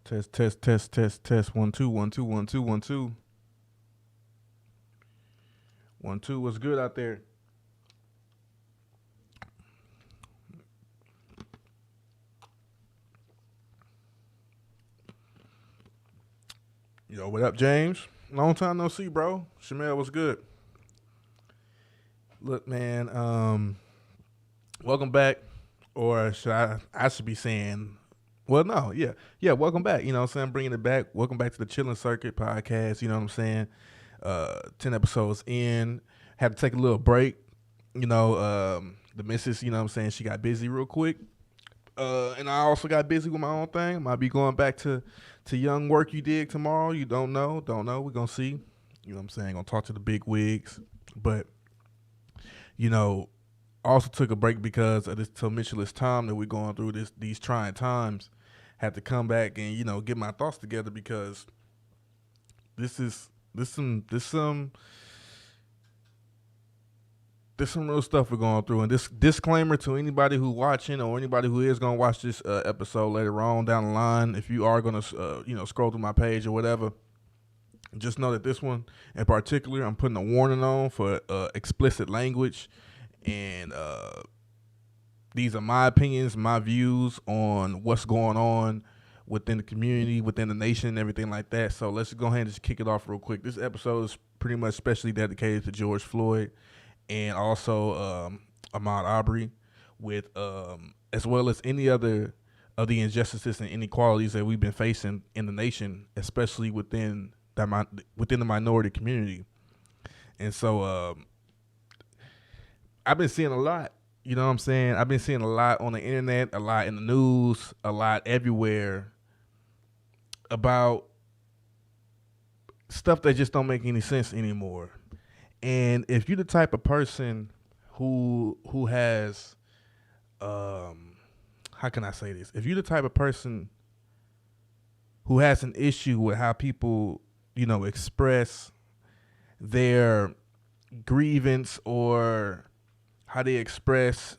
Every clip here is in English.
Test, test, test, test, test. 1 2 1 2 1 2 1 2 1 2. What's good out there? Yo, what up, James? Long time no see, bro. Shamel, what's good? Look, man. Welcome back, or should I should be saying, well, no, yeah. Welcome back. You know what I'm saying? Bringing it back. Welcome back to the Chillin' Circuit podcast. You know what I'm saying? 10 episodes in. Had to take a little break. The missus. You know what I'm saying? She got busy real quick. And I also got busy with my own thing. Might be going back to young work you did tomorrow. You don't know. We're gonna see. You know what I'm saying? Gonna talk to the big wigs. But, you know, also took a break because of this tumultuous time that we're going through, these trying times. Had to come back and, get my thoughts together because there's some real stuff we're going through. And this disclaimer to anybody who watching or anybody who is going to watch this episode later on down the line, if you are going to scroll through my page or whatever, just know that this one in particular, I'm putting a warning on for explicit language. And these are my opinions, my views on what's going on within the community, within the nation, and everything like that. So let's go ahead and just kick it off real quick. This episode is pretty much specially dedicated to George Floyd and also Ahmaud Arbery, with as well as any other of the injustices and inequalities that we've been facing in the nation, especially within the minority community. And so I've been seeing a lot. You know what I'm saying? I've been seeing a lot on the internet, a lot in the news, a lot everywhere about stuff that just don't make any sense anymore. And if you're the type of person who has how can I say this? If you're the type of person who has an issue with how people, express their grievance or how they express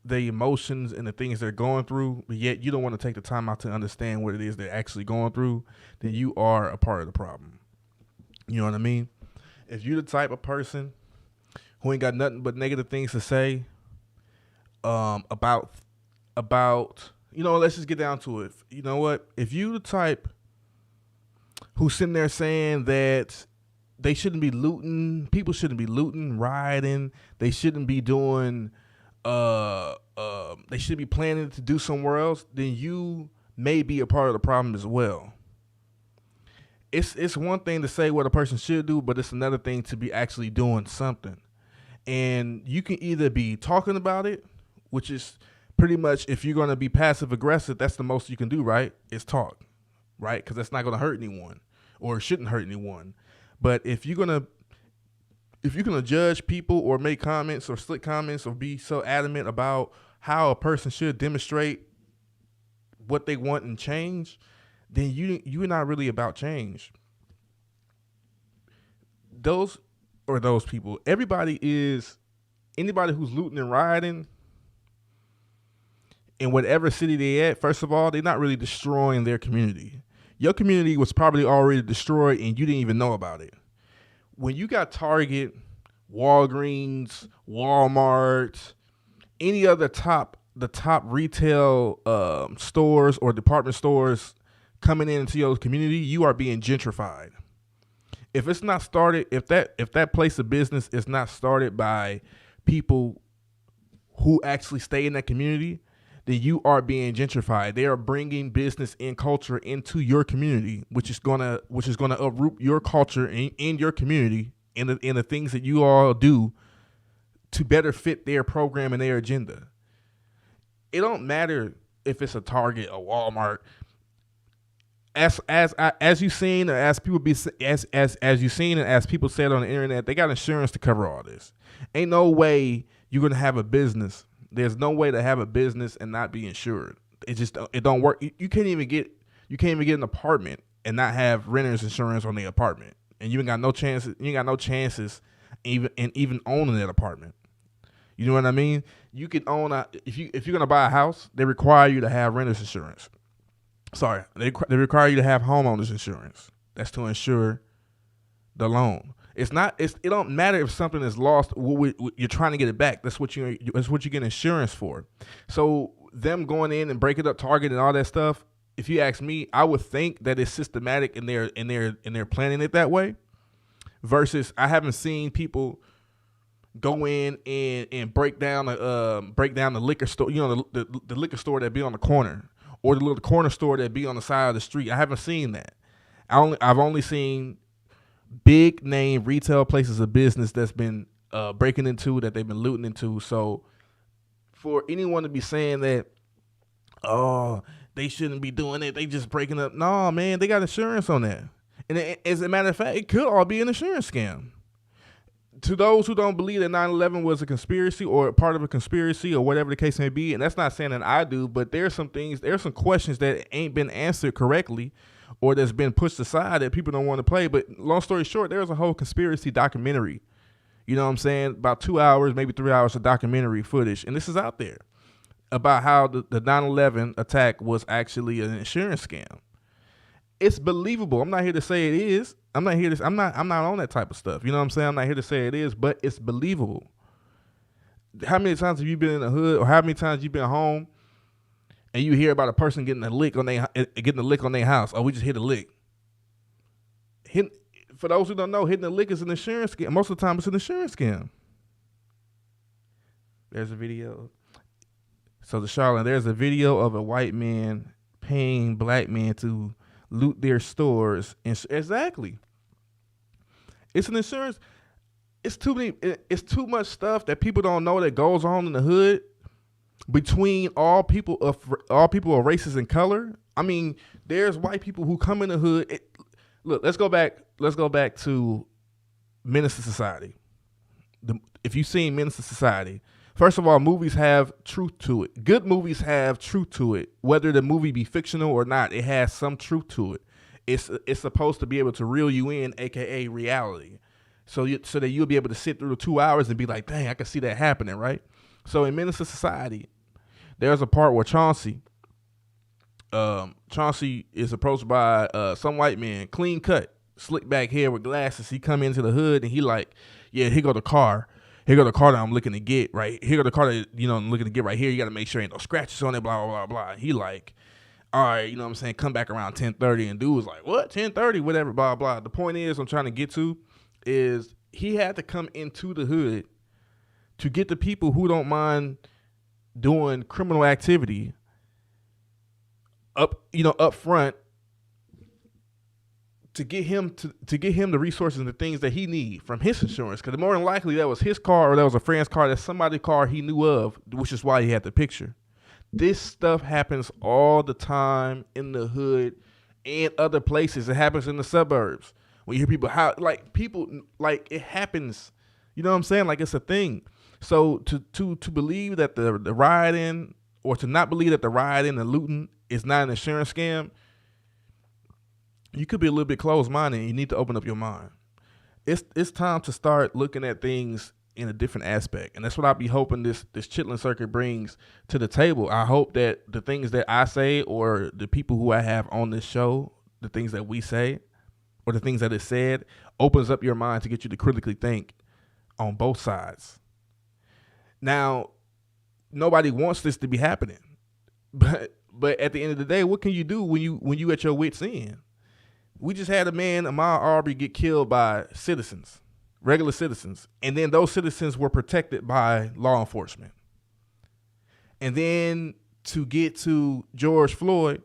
their emotions and the things they're going through, but yet you don't want to take the time out to understand what it is they're actually going through, then you are a part of the problem. You know what I mean? If you're the type of person who ain't got nothing but negative things to say about let's just get down to it. You know what? If you the type who's sitting there saying that they shouldn't be looting, people shouldn't be looting, rioting, they shouldn't be doing they should be planning to do somewhere else, then you may be a part of the problem as well. It's one thing to say what a person should do, but it's another thing to be actually doing something. And you can either be talking about it, which is pretty much, if you're going to be passive aggressive, that's the most you can do, right? Is talk, right? Because that's not going to hurt anyone, or it shouldn't hurt anyone. But if you're gonna judge people or make comments or slick comments or be so adamant about how a person should demonstrate what they want and change, then you're not really about change. Those people, anybody who's looting and rioting in whatever city they at, first of all, they're not really destroying their community. Your community was probably already destroyed and you didn't even know about it. When you got Target, Walgreens, Walmart, any other the top retail stores or department stores coming into your community, you are being gentrified. If it's not started, if that place of business is not started by people who actually stay in that community, then you are being gentrified. They are bringing business and culture into your community, which is gonna uproot your culture in your community in the things that you all do to better fit their program and their agenda. It don't matter if it's a Target, a Walmart. As you seen, or as people be as you seen, and as people said on the internet, they got insurance to cover all this. Ain't no way you're gonna have a business. There's no way to have a business and not be insured. It don't work. You can't even get an apartment and not have renter's insurance on the apartment, and you ain't got no chances. You ain't got no chances even owning that apartment. You know what I mean? You can own if you're gonna buy a house, they require you to have renter's insurance. Sorry, they require you to have homeowners insurance. That's to insure the loan. It's not. It don't matter if something is lost. You're trying to get it back. That's what you get insurance for. So them going in and breaking up Target and all that stuff. If you ask me, I would think that it's systematic in their planning it that way. Versus, I haven't seen people go in and break down the liquor store. You know, the liquor store that be on the corner, or the little corner store that be on the side of the street. I haven't seen that. I've only seen big name retail places of business that's been breaking into, that they've been looting into. So for anyone to be saying that, oh, they shouldn't be doing it, they just breaking up. No, man, they got insurance on that. And as a matter of fact, it could all be an insurance scam. To those who don't believe that 9/11 was a conspiracy or part of a conspiracy or whatever the case may be, and that's not saying that I do, but there's some questions that ain't been answered correctly, or that's been pushed aside that people don't want to play. But long story short, there's a whole conspiracy documentary. You know what I'm saying? About 2 hours, maybe 3 hours of documentary footage, and this is out there about how the 9/11 attack was actually an insurance scam. It's believable. I'm not here to say it is. I'm not on that type of stuff. You know what I'm saying? I'm not here to say it is, but it's believable. How many times have you been in the hood, or how many times you been home and you hear about a person getting a lick on their house? Oh, we just hit a lick. For those who don't know, hitting a lick is an insurance scam. Most of the time it's an insurance scam. There's a video. So the Charlotte, there's a video of a white man paying black men to loot their stores. Exactly. It's an insurance. It's too much stuff that people don't know that goes on in the hood between all people of races and color. I mean, there's white people who come in the hood. Look, let's go back to Menace to Society. If you've seen Menace to Society, first of all, movies have truth to it. Good movies have truth to it. Whether the movie be fictional or not, it has some truth to it. It's supposed to be able to reel you in, aka reality, so that you'll be able to sit through the 2 hours and be like, dang, I can see that happening, right? So in Menace to Society, there's a part where Chauncey is approached by some white man, clean cut, slick back hair with glasses. He come into the hood and he like, yeah, here go the car. Here go the car that I'm looking to get, right? Here go the car that, I'm looking to get right here. You got to make sure ain't no scratches on it, blah, blah, blah, blah. He like, all right, you know what I'm saying? Come back around 10:30, and dude was like, what? 10:30, whatever, blah, blah. The point is, I'm trying to get to is he had to come into the hood to get the people who don't mind doing criminal activity up front, to get him the resources and the things that he need from his insurance, because more than likely that was his car or that was a friend's car, that's somebody's car he knew of, which is why he had the picture. This stuff happens all the time in the hood and other places. It happens in the suburbs. When you hear people it happens, you know what I'm saying? Like, it's a thing. So to believe that the rioting, or to not believe that the rioting and looting is not an insurance scam, you could be a little bit closed-minded, and you need to open up your mind. It's time to start looking at things in a different aspect, and that's what I'll be hoping this Chitlin circuit brings to the table. I hope that the things that I say, or the people who I have on this show, the things that we say, or the things that is said, opens up your mind to get you to critically think on both sides. Now, nobody wants this to be happening, but at the end of the day, what can you do when you at your wit's end? We just had a man, Ahmaud Arbery, get killed by citizens, regular citizens, and then those citizens were protected by law enforcement. And then to get to George Floyd,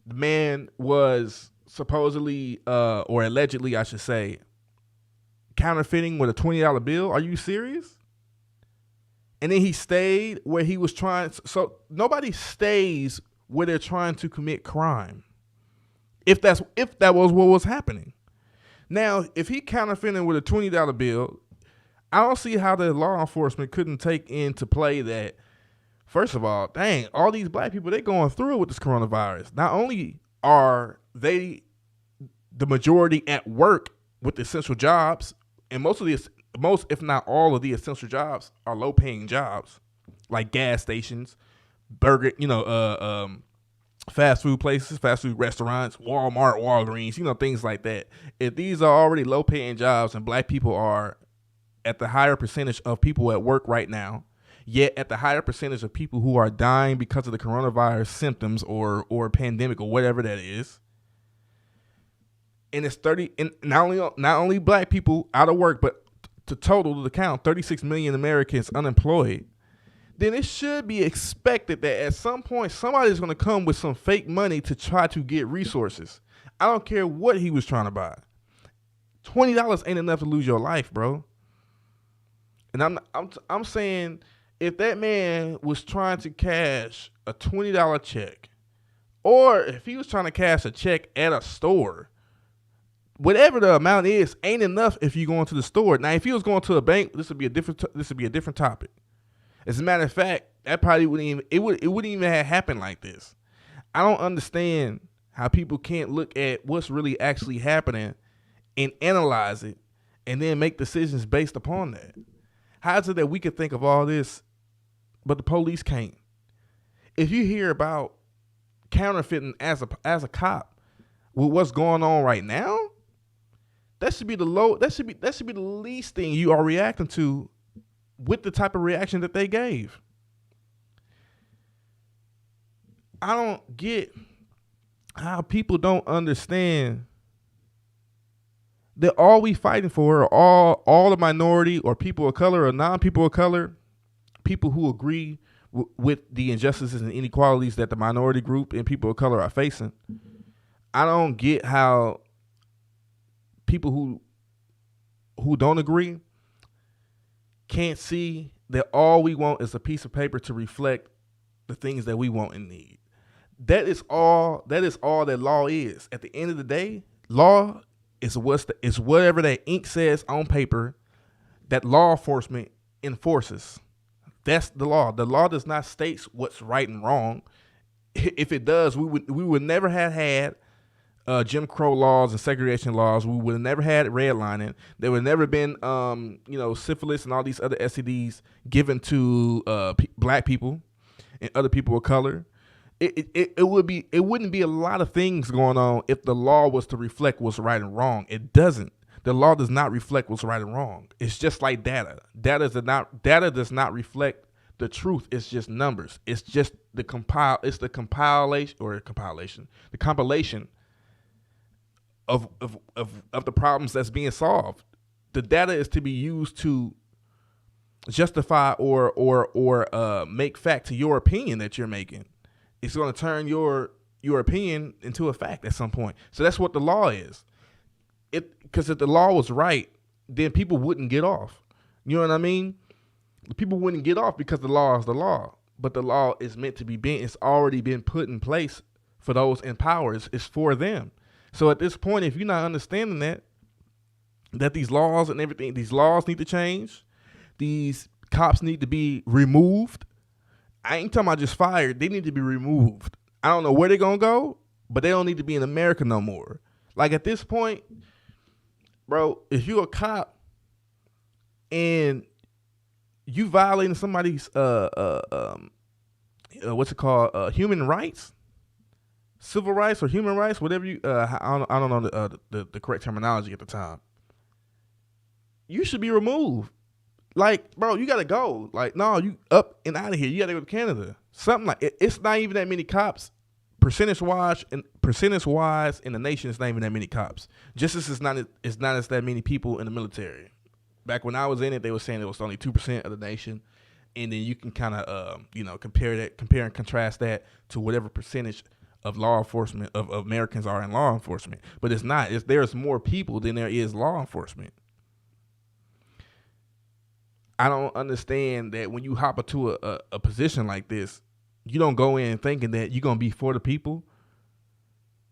the man was supposedly, or allegedly, I should say, counterfeiting with a $20 bill. Are you serious? And then he stayed where he was trying. So nobody stays where they're trying to commit crime. If that was what was happening. Now, if he counterfeiting with a $20 bill, I don't see how the law enforcement couldn't take into play that, first of all, dang, all these black people, they going through it with this coronavirus. Not only are they the majority at work with essential jobs, and most, if not all of the essential jobs are low-paying jobs, like gas stations, burger, fast food places, fast food restaurants, Walmart, Walgreens, things like that. If these are already low paying jobs and black people are at the higher percentage of people at work right now, yet at the higher percentage of people who are dying because of the coronavirus symptoms or pandemic or whatever that is, and it's 30, and not only black people out of work, but to total the count 36 million Americans unemployed, then it should be expected that at some point somebody's going to come with some fake money to try to get resources. I don't care what he was trying to buy. $20 ain't enough to lose your life, bro. And I'm saying if that man was trying to cash a $20 check, or if he was trying to cash a check at a store, whatever the amount is, ain't enough if you go into the store. Now, if he was going to a bank, this would be a different topic. As a matter of fact, that probably wouldn't even have happened like this. I don't understand how people can't look at what's really actually happening and analyze it and then make decisions based upon that. How is it that we could think of all this, but the police can't? If you hear about counterfeiting as a cop with what's going on right now, that should be the least thing you are reacting to with the type of reaction that they gave. I don't get how people don't understand that all we fighting for are all the minority or people of color or non-people of color, people who agree with the injustices and inequalities that the minority group and people of color are facing. I don't get how people who don't agree can't see that all we want is a piece of paper to reflect the things that we want and need. That is all that law is. At the end of the day, law is whatever that ink says on paper that law enforcement enforces. That's the law. The law does not state what's right and wrong. If it does, we would never have had Jim Crow laws and segregation laws. We would have never had redlining. There would have never been syphilis and all these other STDs given to black people and other people of color. It wouldn't be a lot of things going on if the law was to reflect what's right and wrong. It doesn't. The law does not reflect what's right and wrong. It's just like data. Data does not reflect the truth. It's just numbers. It's just the compilation of the problems that's being solved. The data is to be used to justify or make fact to your opinion that you're making. It's going to turn your opinion into a fact at some point. So that's what the law is. Because if the law was right, then people wouldn't get off. You know what I mean? People wouldn't get off because the law is the law. But the law is meant to be it's already been put in place for those in power. It's for them. So at this point, if you're not understanding that these laws and everything, these laws need to change, these cops need to be removed. I ain't talking about just fired. They need to be removed. I don't know where they're going to go, but they don't need to be in America no more. Like at this point, bro, if you're a cop and you violating somebody's human rights, civil rights or human rights, whatever you I don't know the correct terminology at the time, you should be removed. Like, bro, you gotta go. Like, no, you up and out of here. You gotta go to Canada. Something like it. It's not even that many cops. Percentage wise in the nation, it's not even that many cops. Just as it's not as that many people in the military. Back when I was in it, they were saying it was only 2% of the nation, and then you can kind of compare and contrast that to whatever percentage of law enforcement of Americans are in law enforcement. But it's not. There's more people than there is law enforcement. I don't understand that when you hop into a position like this, you don't go in thinking that you're going to be for the people.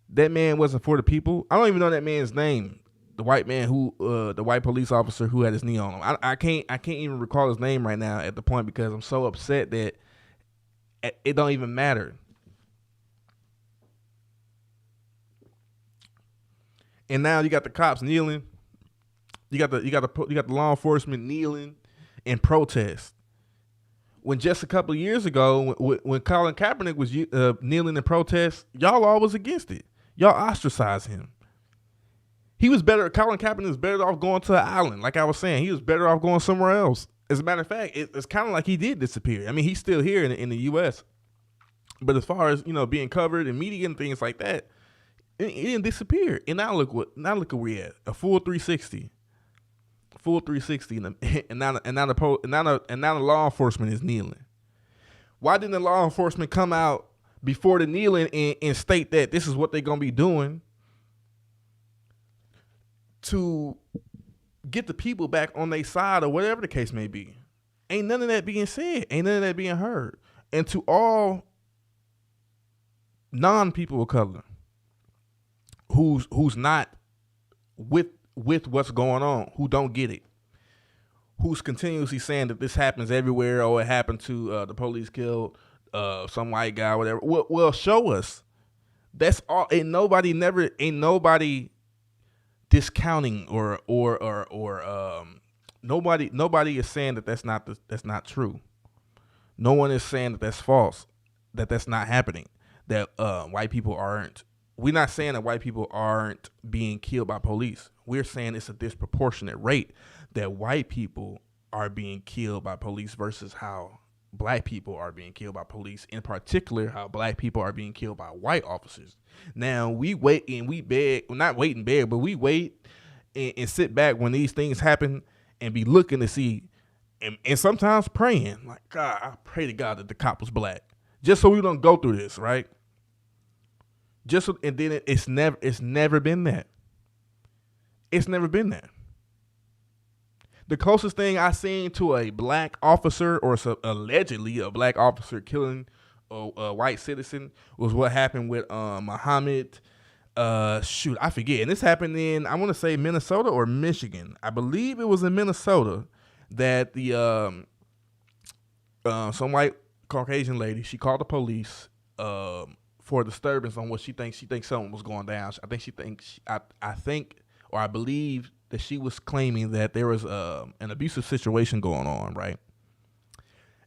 That man wasn't for the people. I don't even know that man's name. The white man the white police officer who had his knee on him. I can't even recall his name right now at the point because I'm so upset that it don't even matter. And now you got the cops kneeling. You got the law enforcement kneeling in protest. when just a couple of years ago, when Colin Kaepernick was kneeling in protest, y'all all was against it. Y'all ostracized him. He was better. Colin Kaepernick was better off going to an island. Like I was saying, he was better off going somewhere else. As a matter of fact, it's kind of like he did disappear. I mean, he's still here in the U.S. But as far as, being covered in media and things like that, it didn't disappear. And now look where we at. A full 360. And now the law enforcement is kneeling. Why didn't the law enforcement come out before the kneeling and state that this is what they're gonna be doing to get the people back on their side or whatever the case may be? Ain't none of that being said. Ain't none of that being heard. And to all non-people of color who's not with what's going on, who don't get it, who's continuously saying that this happens everywhere, or it happened to the police killed some white guy, whatever. Well, show us. That's all. Ain't nobody discounting or nobody is saying that that's not true. No one is saying that that's false, that that's not happening, that white people aren't. We're not saying that white people aren't being killed by police. We're saying it's a disproportionate rate that white people are being killed by police versus how black people are being killed by police. In particular, how black people are being killed by white officers. Now, we wait and we beg, well, not wait and beg, but we wait and sit back when these things happen and be looking to see, and sometimes praying, like, God, I pray to God that the cop was black, just so we don't go through this, right? And then it's never been that. It's never been that. The closest thing I seen to a black officer, or allegedly a black officer killing a white citizen, was what happened with Muhammad. I forget. And this happened in, I want to say, Minnesota or Michigan. I believe it was in Minnesota that the some white Caucasian lady, she called the police for a disturbance on what she thinks something was going down. I believe that she was claiming that there was an abusive situation going on, right?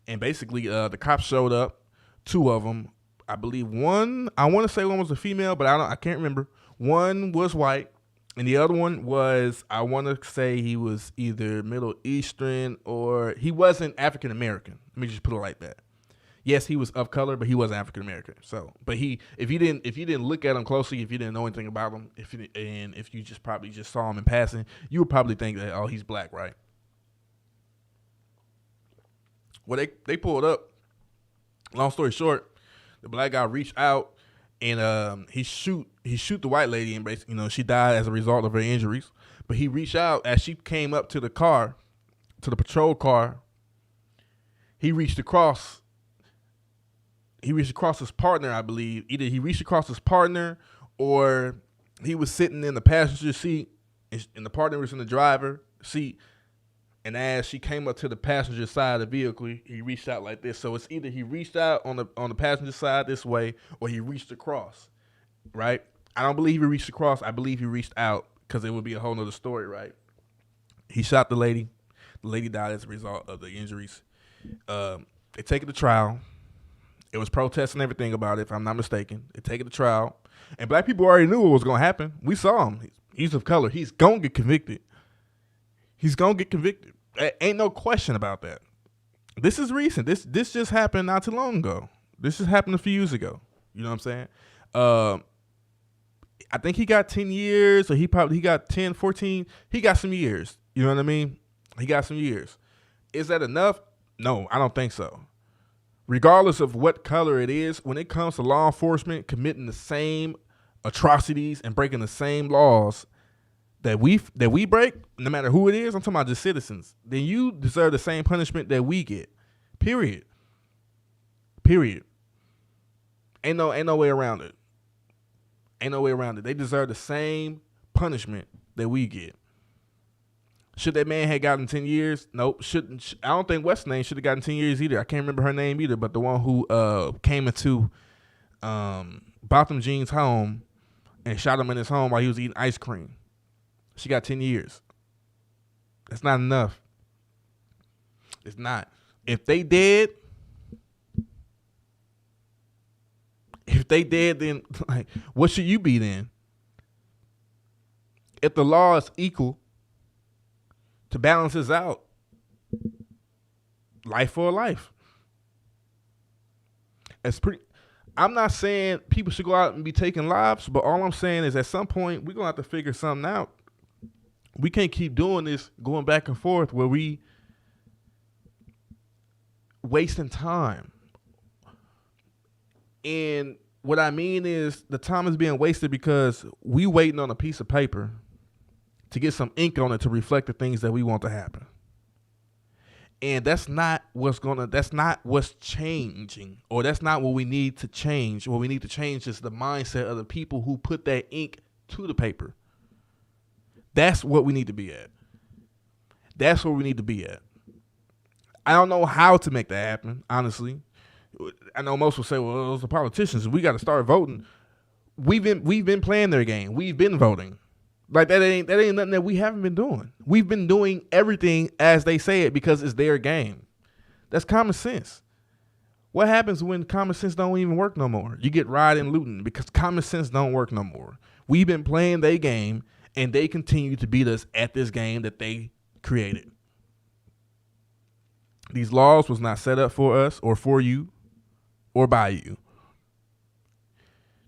And basically, the cops showed up, two of them. I believe I want to say one was a female, but I can't remember. One was white, and the other one was, I want to say he was either Middle Eastern, or he wasn't African American. Let me just put it like that. Yes, he was of color, but he wasn't African American. So, but if you didn't look at him closely, if you didn't know anything about him, if you just probably just saw him in passing, you would probably think that, oh, he's black, right? Well, they pulled up. Long story short, the black guy reached out and he shoot the white lady, and basically, she died as a result of her injuries. But he reached out as she came up to the car, to the patrol car. He reached across his partner, I believe. Either he reached across his partner, or he was sitting in the passenger seat and the partner was in the driver's seat. And as she came up to the passenger side of the vehicle, he reached out like this. So it's either he reached out on the passenger side this way, or he reached across, right? I don't believe he reached across. I believe he reached out, because it would be a whole nother story, right? He shot the lady. The lady died as a result of the injuries. They take it to trial. It was protests and everything about it, if I'm not mistaken. They take it to trial. And black people already knew what was going to happen. We saw him. He's of color. He's going to get convicted. He's going to get convicted. Ain't no question about that. This is recent. This just happened not too long ago. This just happened a few years ago. You know what I'm saying? I think he got 10 years, or he got 10, 14. He got some years. You know what I mean? He got some years. Is that enough? No, I don't think so. Regardless of what color it is, when it comes to law enforcement committing the same atrocities and breaking the same laws that we break, no matter who it is, I'm talking about just citizens, then you deserve the same punishment that we get. Period. Ain't no way around it. They deserve the same punishment that we get. Should that man have gotten 10 years? Nope. I don't think what's name should have gotten 10 years either. I can't remember her name either, but the one who came into Botham Jean's home and shot him in his home while he was eating ice cream. She got 10 years. That's not enough. It's not. If they dead, If they dead, then like, what should you be then? If the law is equal to balance this out, life for a life. It's pretty. I'm not saying people should go out and be taking lives, but all I'm saying is at some point we're gonna have to figure something out. We can't keep doing this, going back and forth, where we wasting time. And what I mean is the time is being wasted because we waiting on a piece of paper to get some ink on it to reflect the things that we want to happen. And that's not what's changing, or that's not what we need to change. What we need to change is the mindset of the people who put that ink to the paper. That's what we need to be at. That's where we need to be at. I don't know how to make that happen, honestly. I know most will say, well, those are politicians. We got to start voting. We've been playing their game. We've been voting. Like that ain't nothing that we haven't been doing. We've been doing everything as they say it because it's their game. That's common sense. What happens when common sense don't even work no more? You get rioting and looting because common sense don't work no more. We've been playing their game, and they continue to beat us at this game that they created. These laws was not set up for us or for you or by you.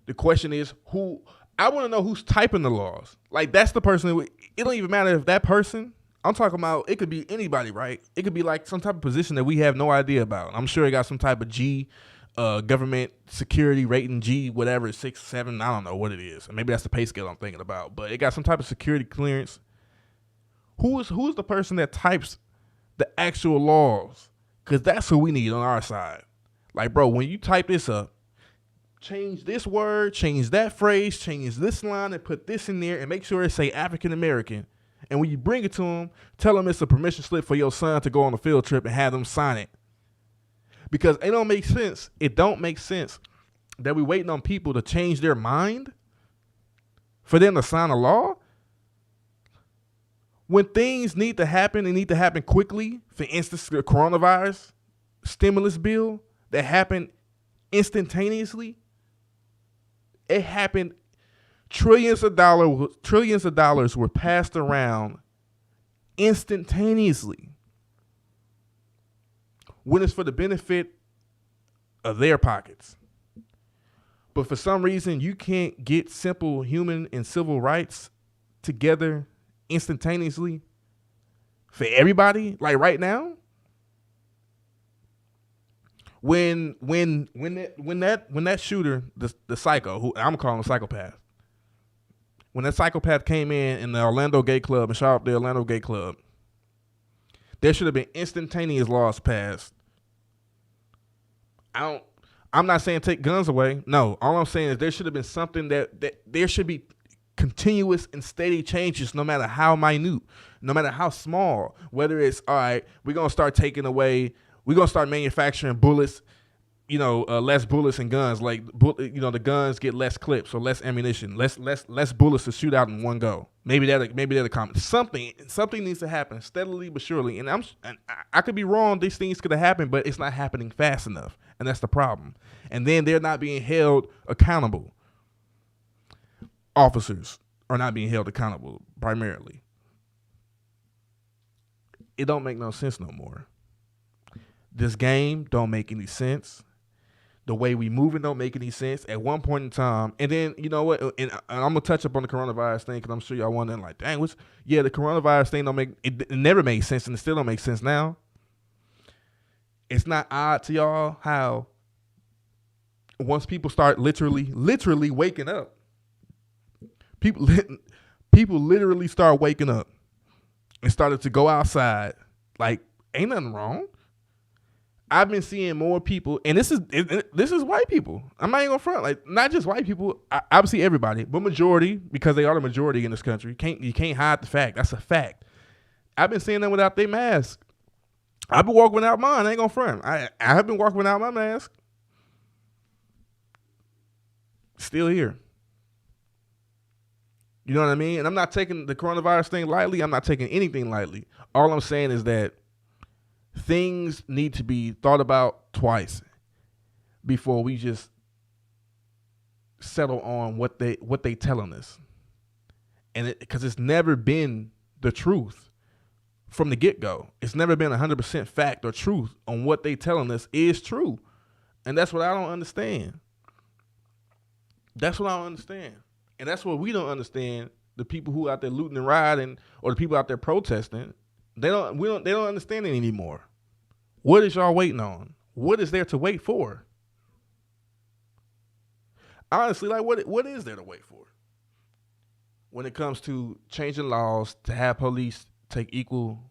The question is who. I want to know who's typing the laws. Like, that's the person. It don't even matter if that person, I'm talking about, it could be anybody, right? It could be like some type of position that we have no idea about. I'm sure it got some type of G, government security rating, G, whatever, 6, 7, I don't know what it is. Maybe that's the pay scale I'm thinking about. But it got some type of security clearance. Who's the person that types the actual laws? Because that's who we need on our side. Like, bro, when you type this up, change this word, change that phrase, change this line, and put this in there, and make sure it say African American. And when you bring it to them, tell them it's a permission slip for your son to go on a field trip and have them sign it. Because it don't make sense. It don't make sense that we waiting on people to change their mind for them to sign a law. When things need to happen, they need to happen quickly. For instance, the coronavirus stimulus bill that happened instantaneously. It happened. Trillions of dollars were passed around instantaneously when it's for the benefit of their pockets. But for some reason, you can't get simple human and civil rights together instantaneously for everybody, like right now. When that shooter, the psycho, who I'm calling a psychopath, when that psychopath came in the Orlando Gay Club and shot up the Orlando Gay Club, there should have been instantaneous laws passed. I'm not saying take guns away. No, all I'm saying is there should have been something that there should be continuous and steady changes, no matter how minute, no matter how small. Whether it's, all right, we're gonna start taking away. We're going to start manufacturing bullets, less bullets and guns. Like, the guns get less clips or less ammunition, less bullets to shoot out in one go. Maybe that'll come. Something needs to happen steadily but surely. And I could be wrong. These things could have happened, but it's not happening fast enough. And that's the problem. And then they're not being held accountable. Officers are not being held accountable primarily. It don't make no sense no more. This game don't make any sense. The way we moving don't make any sense at one point in time. And then, you know what? And I'm going to touch up on the coronavirus thing because I'm sure y'all wondering, like, dang, the coronavirus thing it never made sense, and it still don't make sense now. It's not odd to y'all how once people start literally waking up, people literally start waking up and started to go outside. Like, ain't nothing wrong. I've been seeing more people, and this is white people. I'm not even gonna front, like, not just white people. Obviously everybody, but majority, because they are the majority in this country. You can't hide the fact. That's a fact. I've been seeing them without their mask. I've been walking without mine. I ain't gonna front. I have been walking without my mask. Still here. You know what I mean? And I'm not taking the coronavirus thing lightly. I'm not taking anything lightly. All I'm saying is that things need to be thought about twice before we just settle on what they telling us, and because it's never been the truth from the get go. It's never been 100% fact or truth on what they telling us is true, and that's what I don't understand. That's what I don't understand, and that's what we don't understand. The people who out there looting and rioting, or the people out there protesting, they don't understand it anymore. What is y'all waiting on? What is there to wait for? Honestly, like what is there to wait for? When it comes to changing laws to have police take equal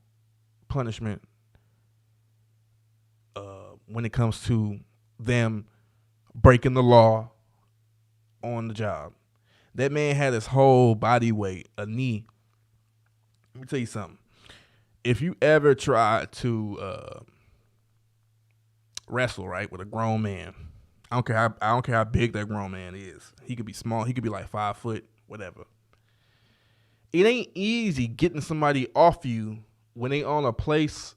punishment, when it comes to them breaking the law on the job. That man had his whole body weight, a knee. Let me tell you something. If you ever try to wrestle, right, with a grown man, I don't care how big that grown man is. He could be small. He could be like 5 foot, whatever. It ain't easy getting somebody off you when they on a place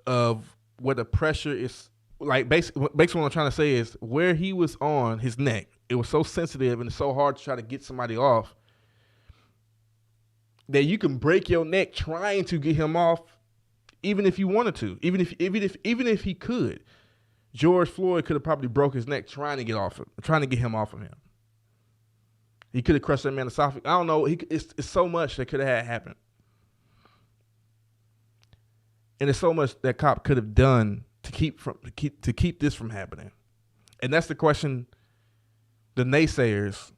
of where the pressure is. Like basically what I'm trying to say is where he was on his neck. It was so sensitive and it's so hard to try to get somebody off that you can break your neck trying to get him off, even if you wanted to, even if he could. George Floyd could have probably broke his neck trying to get him off of him. He could have crushed that man's esophagus. I don't know. It's so much that could have happened, and there's so much that cop could have done to keep this from happening. And that's the question the naysayers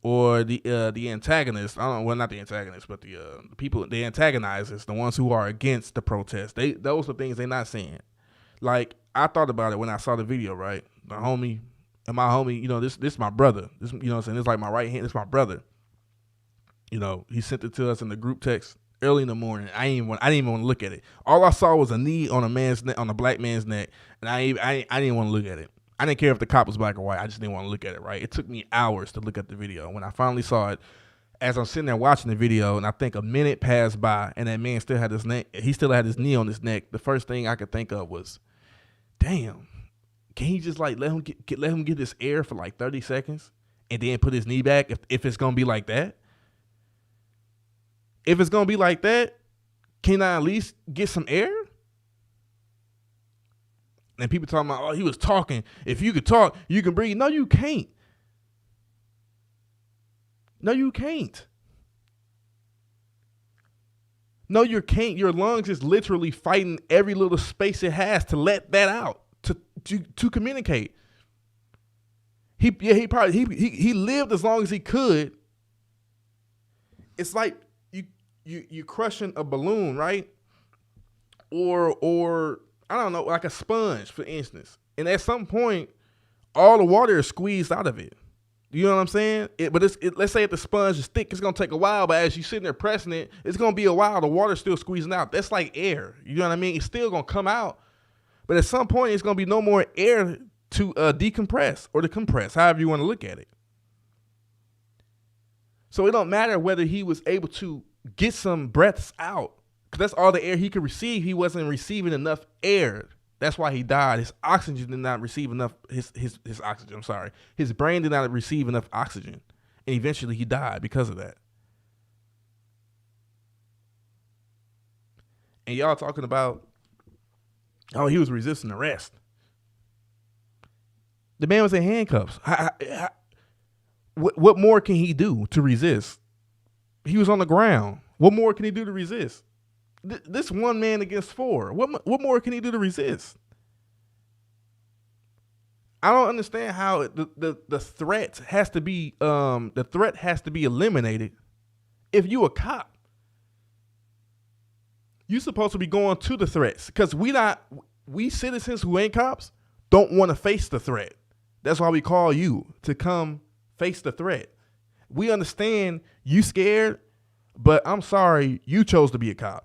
or the antagonists, not the antagonists, but the people, the antagonizers, the ones who are against the protest, those are things they're not saying. Like, I thought about it when I saw the video, right? My homie, this my brother. This, you know what I'm saying? It's like my right hand, it's my brother. You know, he sent it to us in the group text early in the morning. I didn't even want to look at it. All I saw was a knee on a man's neck, on a black man's neck, and I didn't want to look at it. I didn't care if the cop was black or white. I just didn't want to look at it, right? It took me hours to look at the video. When I finally saw it, as I'm sitting there watching the video, and I think a minute passed by, and that man still had his neck, he still had his knee on his neck, the first thing I could think of was, damn, can he just like let him get this air for like 30 seconds and then put his knee back if it's gonna be like that? If it's gonna be like that, can I at least get some air? And people talking about, oh, he was talking. If you could talk, you can breathe. No, you can't. No, you can't. No, you can't. Your lungs is literally fighting every little space it has to let that out, to communicate. He lived as long as he could. It's like you crushing a balloon, right? Or I don't know, like a sponge, for instance. And at some point, all the water is squeezed out of it. You know what I'm saying? Let's say if the sponge is thick, it's going to take a while, but as you're sitting there pressing it, it's going to be a while. The water's still squeezing out. That's like air. You know what I mean? It's still going to come out. But at some point, it's going to be no more air to decompress or to compress, however you want to look at it. So it don't matter whether he was able to get some breaths out, because that's all the air he could receive. He wasn't receiving enough air. That's why he died. His oxygen did not receive enough. His oxygen. I'm sorry. His brain did not receive enough oxygen, and eventually he died because of that. And y'all talking about, oh, he was resisting arrest. The man was in handcuffs. What more can he do to resist? He was on the ground. What more can he do to resist? This one man against four. What more can he do to resist? I don't understand how the threat has to be eliminated. If you a cop, you supposed to be going to the threats, because we citizens who ain't cops don't want to face the threat. That's why we call you to come face the threat. We understand you scared, but I'm sorry you chose to be a cop.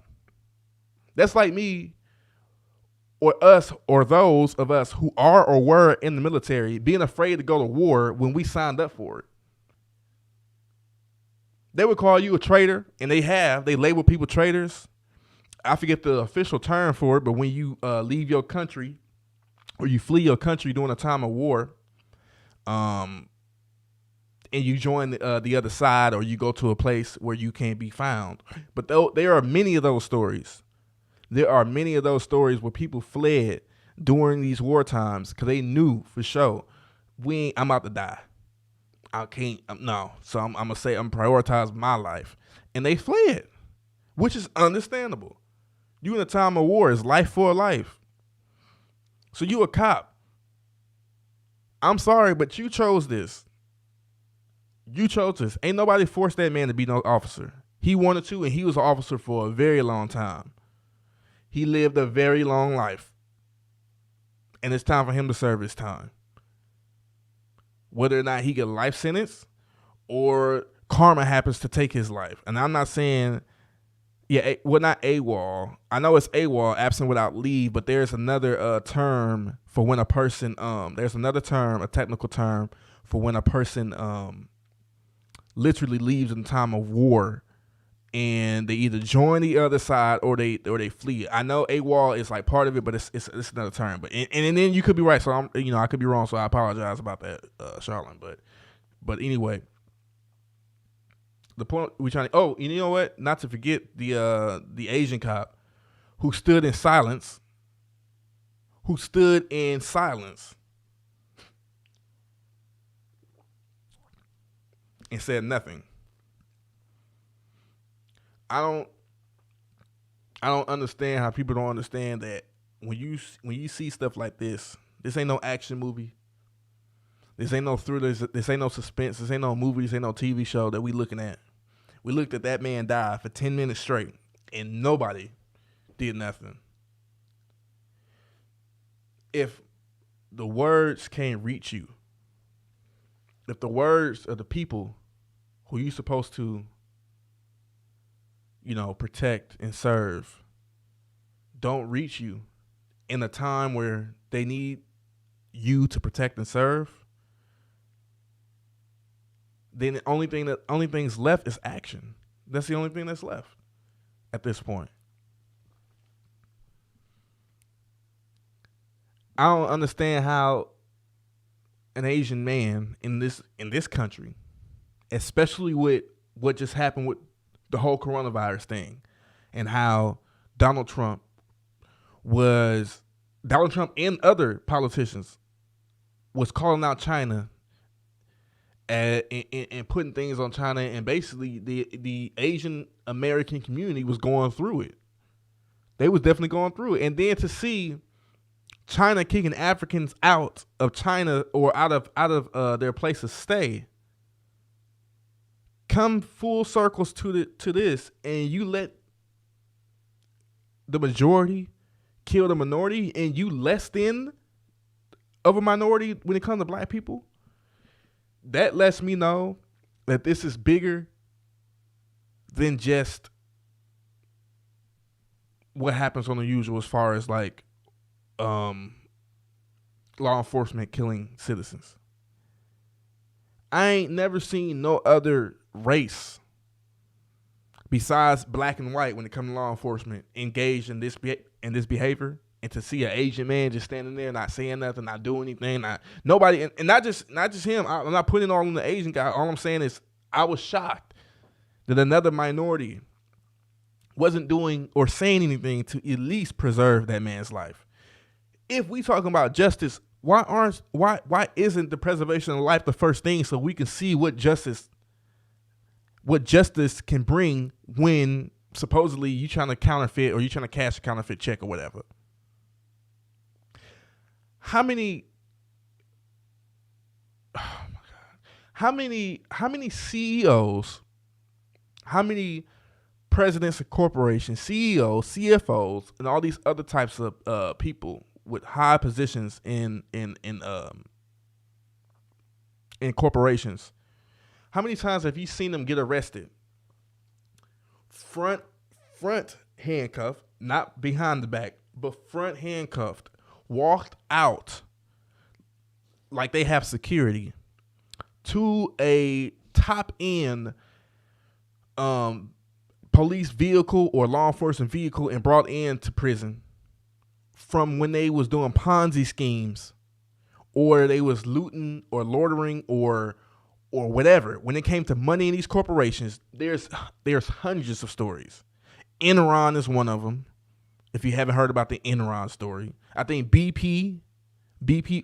That's like me or us or those of us who are or were in the military being afraid to go to war when we signed up for it. They would call you a traitor, and they label people traitors. I forget the official term for it, but when you leave your country or you flee your country during a time of war, and you join the other side, or you go to a place where you can't be found. But there are many of those stories. There are many of those stories where people fled during these war times because they knew for sure, I'm about to die. I can't, no. So I'm going to say I'm prioritizing my life. And they fled, which is understandable. You in a time of war, is life for life. So you a cop. I'm sorry, but you chose this. You chose this. Ain't nobody forced that man to be no officer. He wanted to, and he was an officer for a very long time. He lived a very long life. And it's time for him to serve his time. Whether or not he get a life sentence or karma happens to take his life. And I'm not saying, not AWOL. I know it's AWOL, absent without leave, but there's another term for when a person, there's another term, a technical term for when a person literally leaves in time of war, and they either join the other side or they flee. I know AWOL is like part of it, but it's another term. But and then you could be right, so I could be wrong, so I apologize about that, Charlene. But anyway, the point we're trying to. Oh, you know what? Not to forget the Asian cop who stood in silence. And said nothing. I don't understand how people don't understand that when you see stuff like this ain't no action movie. This ain't no thrillers. This ain't no suspense. This ain't no movie. This ain't no TV show that we looking at. We looked at that man die for 10 minutes straight, and nobody did nothing. If the words can't reach you, if the words of the people who you supposed to protect and serve don't reach you in a time where they need you to protect and serve, then the only thing's left is action. That's the only thing that's left at this point. I don't understand how an Asian man in this country, especially with what just happened with the whole coronavirus thing, and how Donald Trump and other politicians was calling out China and putting things on China, and basically the Asian American community was going through it. They was definitely going through it. And then to see China kicking Africans out of China or out of their place of stay, come full circles to this, and you let the majority kill the minority, and you less than of a minority when it comes to black people. That lets me know that this is bigger than just what happens on the usual as far as like law enforcement killing citizens. I ain't never seen no other race besides black and white when it comes to law enforcement engaged in this behavior. And to see an Asian man just standing there, not saying nothing, not doing anything, nobody, and not just him. I'm not putting it all on the Asian guy. All I'm saying is I was shocked that another minority wasn't doing or saying anything to at least preserve that man's life. If we talking about justice, why isn't the preservation of life the first thing, so we can see what justice can bring when supposedly you trying to counterfeit or you trying to cash a counterfeit check or whatever? How many CEOs, how many presidents of corporations, CEOs, CFOs, and all these other types of people with high positions in corporations, how many times have you seen them get arrested? Front handcuffed, not behind the back, but front handcuffed, walked out like they have security to a top end police vehicle or law enforcement vehicle and brought into prison from when they was doing Ponzi schemes, or they was looting or loitering or or whatever. When it came to money in these corporations, there's hundreds of stories. Enron is one of them. If you haven't heard about the Enron story, I think BP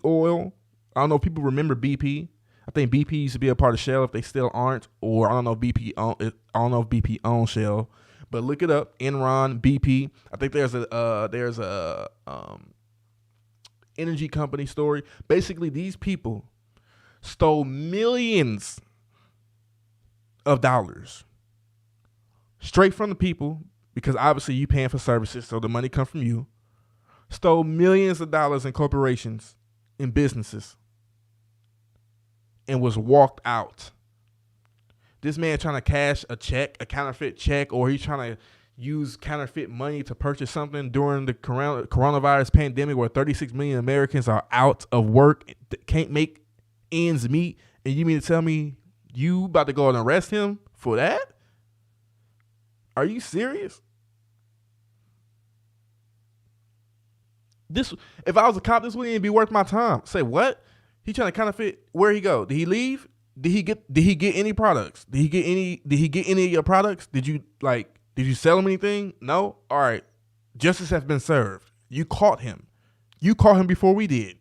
Oil. I don't know if people remember BP. I think BP used to be a part of Shell if they still aren't, or I don't know if BP owns Shell, but look it up. Enron, BP. I think there's a energy company story. Basically, these people stole millions of dollars straight from the people, because obviously you paying for services, so the money comes from you. Stole millions of dollars in corporations, in businesses, and was walked out. This man trying to cash a counterfeit check, or he's trying to use counterfeit money to purchase something during the coronavirus pandemic, where 36 million Americans are out of work, can't make ends meet, and you mean to tell me you about to go and arrest him for that? Are you serious? If I was a cop, this wouldn't even be worth my time. Say what? He trying to counterfeit. Where he go? Did he leave? Did he get any products? Did he get any of your products? Did you sell him anything? No? All right. Justice has been served. You caught him. You caught him before we did.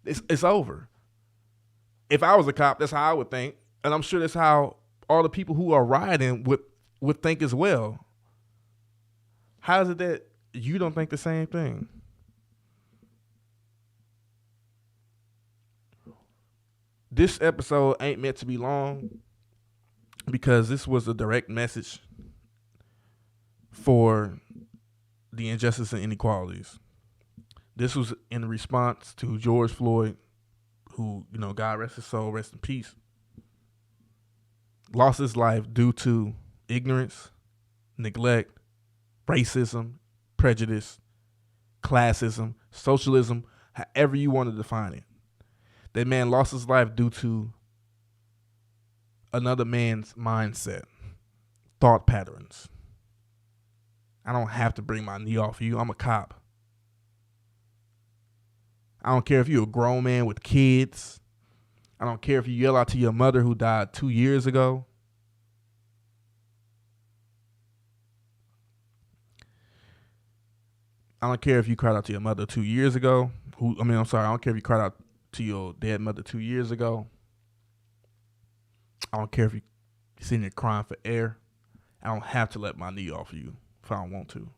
It's over. If I was a cop, that's how I would think. And I'm sure that's how all the people who are rioting would think as well. How is it that you don't think the same thing? This episode ain't meant to be long, because this was a direct message for the injustice and inequalities. This was in response to George Floyd, who, God rest his soul, rest in peace, lost his life due to ignorance, neglect, racism, prejudice, classism, socialism, however you want to define it. That man lost his life due to another man's mindset, thought patterns. I don't have to bring my knee off you. I'm a cop. I don't care if you're a grown man with kids. I don't care if you yell out to your mother who died 2 years ago. I don't care if you cried out to your mother 2 years ago. I don't care if you cried out to your dead mother 2 years ago. I don't care if you're sitting there crying for air. I don't have to let my knee off you if I don't want to.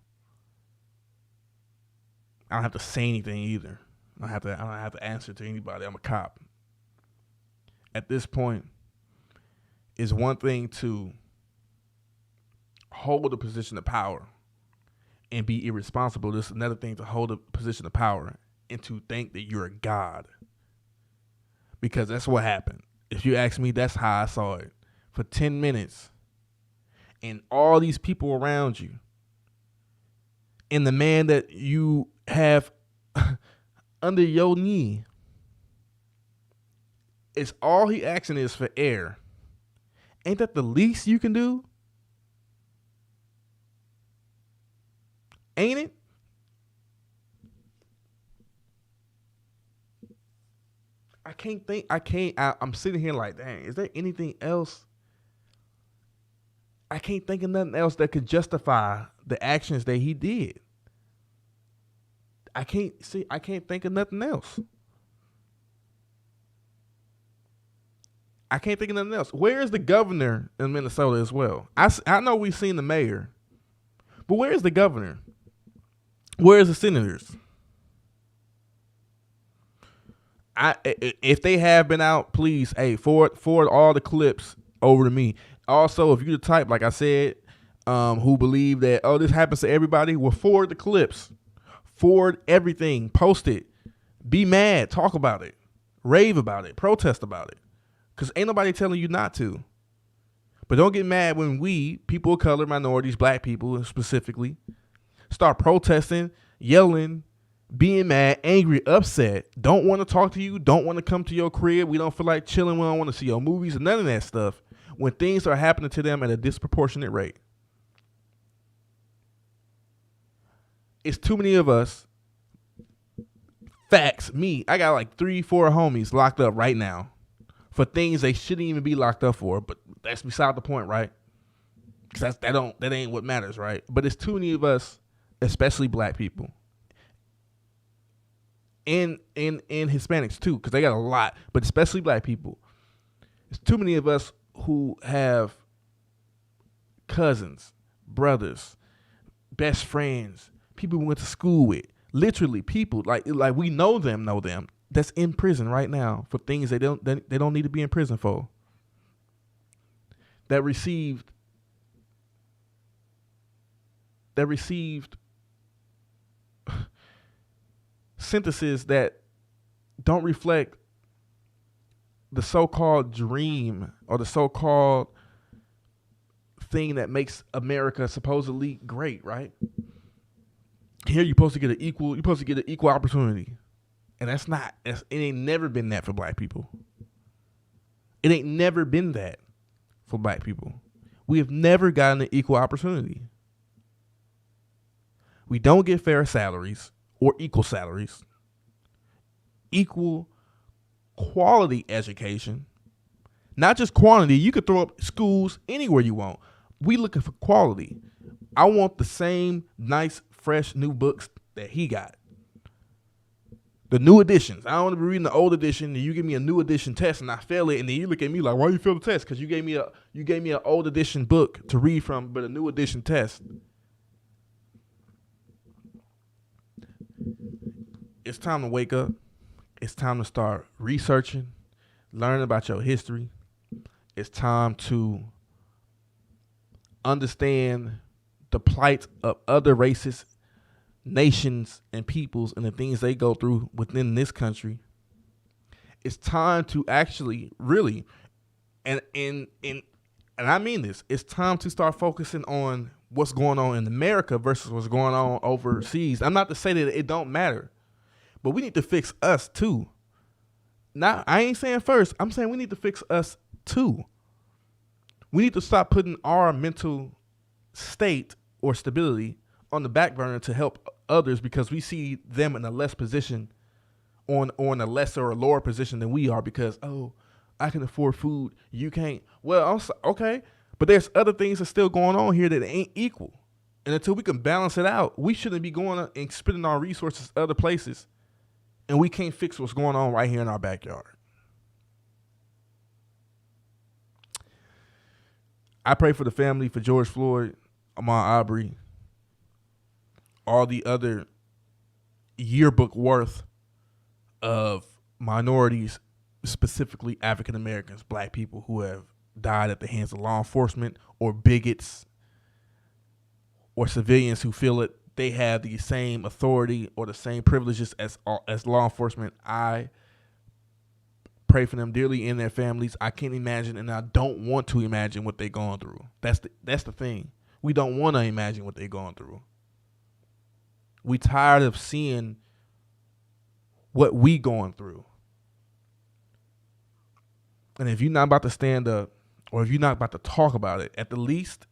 I don't have to say anything either. I don't have to answer to anybody. I'm a cop. At this point, it's one thing to hold a position of power and be irresponsible. There's another thing to hold a position of power and to think that you're a god. Because that's what happened. If you ask me, that's how I saw it. For 10 minutes. And all these people around you. And the man that you have under your knee. It's all he asking is for air. Ain't that the least you can do? Ain't it? I'm sitting here like, dang, is there anything else? I can't think of nothing else that could justify the actions that he did. I can't think of nothing else. I can't think of nothing else. Where is the governor in Minnesota as well? I know we've seen the mayor, but where is the governor? Where is the senators? If they have been out, please, forward all the clips over to me. Also, if you're the type, like I said, who believe that, this happens to everybody, well, forward the clips. Forward everything. Post it. Be mad. Talk about it. Rave about it. Protest about it. Because ain't nobody telling you not to. But don't get mad when we, people of color, minorities, black people specifically, start protesting, yelling, being mad, angry, upset, don't want to talk to you, don't want to come to your crib, we don't feel like chilling, we don't want to see your movies, and none of that stuff, when things are happening to them at a disproportionate rate. It's too many of us. Facts, me, I got like 3-4 homies locked up right now for things they shouldn't even be locked up for. But that's beside the point, right? Because that ain't what matters, right? But it's too many of us, especially black people, and Hispanics too, because they got a lot, but especially black people. It's too many of us who have cousins, brothers, best friends, people we went to school with, literally people like we know them that's in prison right now for things they don't need to be in prison for. That received sentences that don't reflect the so-called dream or the so-called thing that makes America supposedly great, right? Here you're supposed to get an equal opportunity. And it ain't never been that for black people. It ain't never been that for black people. We have never gotten an equal opportunity. We don't get fair salaries or equal salaries. Equal quality education. Not just quantity. You could throw up schools anywhere you want. We looking for quality. I want the same nice, fresh, new books that he got. The new editions. I don't want to be reading the old edition and you give me a new edition test and I fail it and then you look at me like, why you fail the test? Because you gave me an old edition book to read from, but a new edition test. It's time to wake up. It's time to start researching, learning about your history. It's time to understand the plight of other races, nations, and peoples and the things they go through within this country. It's time to actually really, and I mean this, it's time to start focusing on what's going on in America versus what's going on overseas. I'm not to say that it don't matter, but we need to fix us too. Now, I ain't saying first, I'm saying we need to fix us too. We need to stop putting our mental state or stability on the back burner to help others because we see them in a less position, on a lesser or lower position than we are because, oh, I can afford food, you can't. Well, okay, but there's other things that's still going on here that ain't equal. And until we can balance it out, we shouldn't be going and spending our resources other places, and we can't fix what's going on right here in our backyard. I pray for the family, for George Floyd, Ahmaud Arbery, all the other yearbook worth of minorities, specifically African Americans, black people who have died at the hands of law enforcement or bigots or civilians who feel that they have the same authority or the same privileges as law enforcement. I pray for them dearly and their families. I can't imagine, and I don't want to imagine what they're going through. That's the thing. We don't want to imagine what they're going through. We tired of seeing what we going through. And if you're not about to stand up, or if you're not about to talk about it, at the least,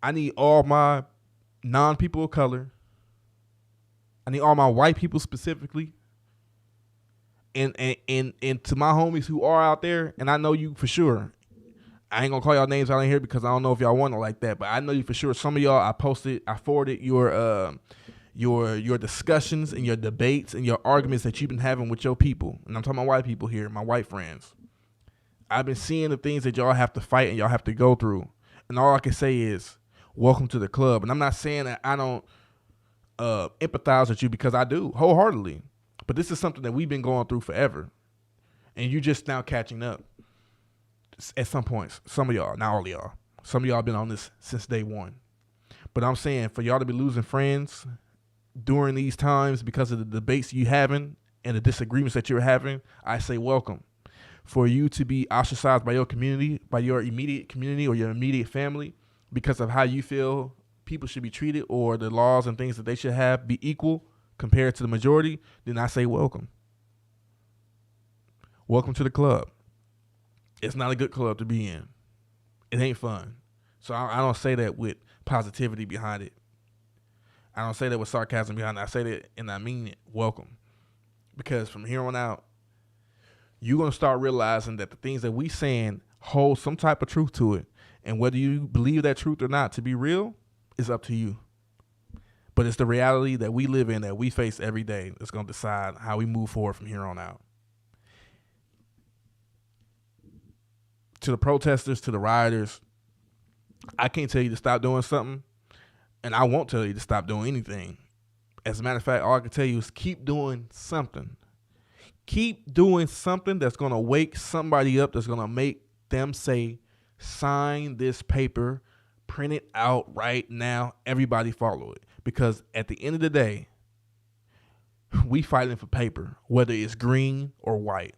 I need all my non-people of color. I need all my white people specifically. And to my homies who are out there, and I know you for sure. I ain't gonna call y'all names out in here because I don't know if y'all want it like that, but I know you for sure. Some of y'all, I forwarded your discussions and your debates and your arguments that you've been having with your people. And I'm talking about white people here, my white friends. I've been seeing the things that y'all have to fight and y'all have to go through. And all I can say is, welcome to the club. And I'm not saying that I don't empathize with you, because I do wholeheartedly. But this is something that we've been going through forever. And you just now catching up at some points. Some of y'all, not all of y'all. Some of y'all been on this since day one. But I'm saying for y'all to be losing friends during these times because of the debates you having and the disagreements that you're having, I say welcome. For you to be ostracized by your community, by your immediate community or your immediate family because of how you feel people should be treated or the laws and things that they should have be equal compared to the majority, then I say welcome. Welcome to the club. It's not a good club to be in. It ain't fun. So I don't say that with positivity behind it. I don't say that with sarcasm behind it. I say that and I mean it. Welcome. Because from here on out, you're going to start realizing that the things that we saying hold some type of truth to it. And whether you believe that truth or not to be real is up to you. But it's the reality that we live in, that we face every day, that's going to decide how we move forward from here on out. To the protesters, to the rioters, I can't tell you to stop doing something, and I won't tell you to stop doing anything. As a matter of fact, all I can tell you is keep doing something. Keep doing something that's going to wake somebody up, that's going to make them say, sign this paper, print it out right now, everybody follow it. Because at the end of the day, we fighting for paper, whether it's green or white.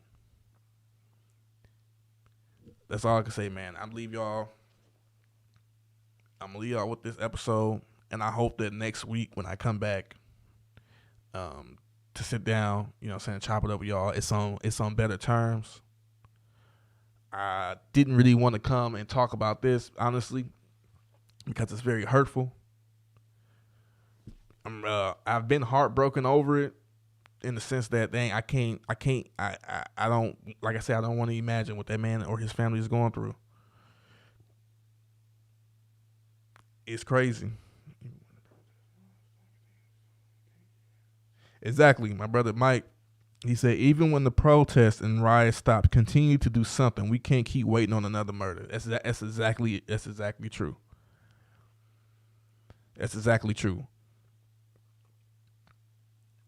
That's all I can say, man. I'm gonna leave y'all with this episode, and I hope that next week when I come back to sit down, chop it up with y'all, it's on better terms. I didn't really want to come and talk about this, honestly, because it's very hurtful. I've been heartbroken over it, in the sense that, dang, I don't, like I said, I don't want to imagine what that man or his family is going through. It's crazy. Exactly. My brother Mike, he said, even when the protests and riots stop, continue to do something. We can't keep waiting on another murder. That's exactly true. That's exactly true.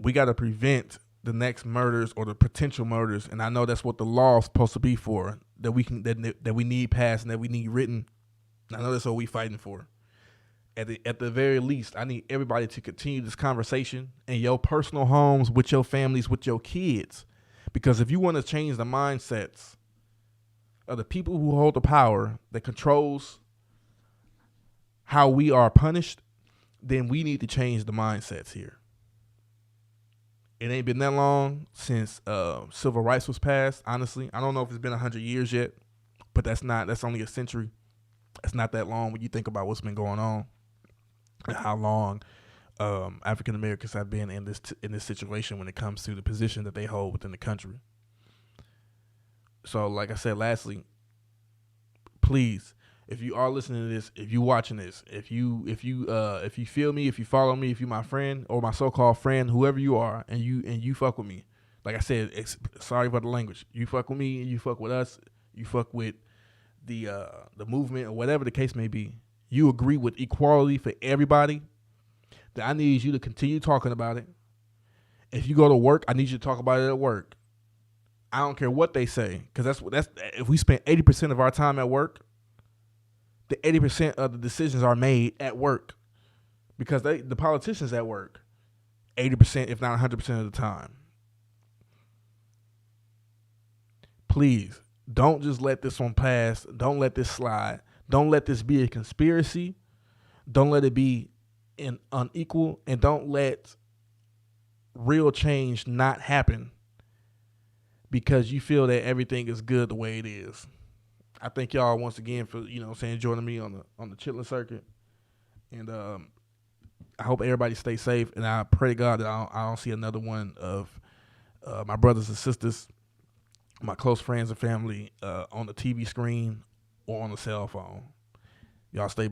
We got to prevent the next murders or the potential murders, and I know that's what the law is supposed to be for. That we need passed and that we need written. I know that's what we fighting for. At the very least, I need everybody to continue this conversation in your personal homes, with your families, with your kids, because if you want to change the mindsets of the people who hold the power that controls how we are punished, then we need to change the mindsets here. It ain't been that long since civil rights was passed, honestly. I don't know if it's been 100 years yet, but that's only a century. It's not that long when you think about what's been going on and how long African Americans have been in this situation when it comes to the position that they hold within the country. So, like I said, lastly, please, if you are listening to this, if you watching this, if you feel me, if you follow me, if you my friend or my so-called friend, whoever you are, and you fuck with me, like I said, sorry for the language. You fuck with me, and you fuck with us, you fuck with the movement or whatever the case may be. You agree with equality for everybody. Then I need you to continue talking about it. If you go to work, I need you to talk about it at work. I don't care what they say, because that's if we spend 80% of our time at work, the 80% of the decisions are made at work, because the politicians at work 80%, if not 100% of the time. Please don't just let this one pass. Don't let this slide. Don't let this be a conspiracy. Don't let it be unequal, and don't let real change not happen because you feel that everything is good the way it is. I thank y'all once again for joining me on the Chitlin circuit, and I hope everybody stays safe. And I pray to God that I don't see another one of my brothers and sisters, my close friends and family on the TV screen or on the cell phone. Y'all stay